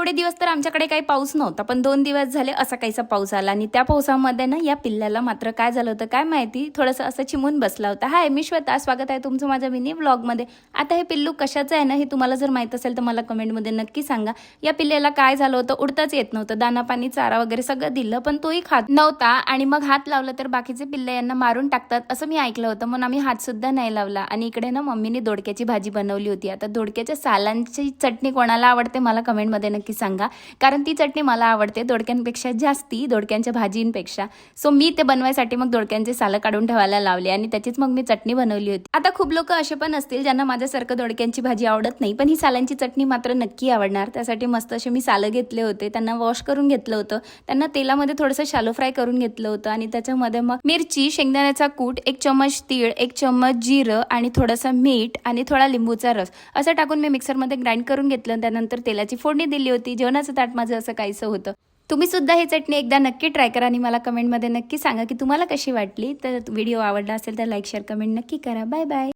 एवढे दिवस तर आमच्याकडे काही पाऊस नव्हता, पण 2 दिवस झाले असा काहीसा पाऊस आला आणि त्या पावसामध्ये ना या पिल्ल्याला मात्र काय झालं होतं काय माहिती, थोडंसं असं चिमून बसला होता. हाय, मी श्वेता, स्वागत आहे तुमचं माझ्या मिनी व्लॉगमध्ये. आता हे पिल्लू कशाचं आहे ना हे तुम्हाला जर माहीत असेल तर मला कमेंटमध्ये नक्की सांगा. या पिल्ल्याला काय झालं होतं, उडताच येत नव्हतं. दाना पाणी चारा वगैरे सगळं दिलं पण तोही खात नव्हता आणि मग हात लावला तर बाकीचे पिल्ले यांना मारून टाकतात असं मी ऐकलं होतं, म्हणून आम्ही हात सुद्धा नाही लावला. आणि इकडे ना मम्मीने दोडक्याची भाजी बनवली होती. आता दोडक्याच्या सालांची चटणी कोणाला आवडते मला कमेंटमध्ये नक्की सांगा, कारण ती चटणी मला आवडते दोडक्यांपेक्षा जास्ती, दोडक्यांच्या भाजींपेक्षा. सो मी ते बनवायसाठी मग दोडक्यांचे सालं काढून ठेवायला लावले आणि त्याचीच मग मी चटणी बनवली होती. आता खूप लोक असे पण असतील ज्यांना माझ्यासारखं दोडक्यांची भाजी आवडत नाही, पण ही सालांची चटणी मात्र नक्की आवडणार. त्यासाठी मस्त असे मी सालं घेतले होते, त्यांना वॉश करून घेतलं होतं, त्यांना तेलामध्ये थोडंसं शालो फ्राय करून घेतलं होतं आणि त्याच्यामध्ये मग मिरची, शेंगदाण्याचा कूट, 1 चम्मच तीळ, 1 चम्मच जिरं आणि थोडंसं मीठ आणि थोडा लिंबूचा रस असं टाकून मी मिक्सरमध्ये ग्राइंड करून घेतलं. त्यानंतर तेलाची फोडणी दिली होती. जेवणाचं ताट माझं असं काहीसं होतं. तुम्ही सुद्धा ही चटणी एकदा नक्की ट्राय करा आणि मला कमेंटमध्ये नक्की सांगा की तुम्हाला कशी वाटली. तर व्हिडिओ आवडला असेल तर लाईक, शेअर, कमेंट नक्की करा. Bye bye.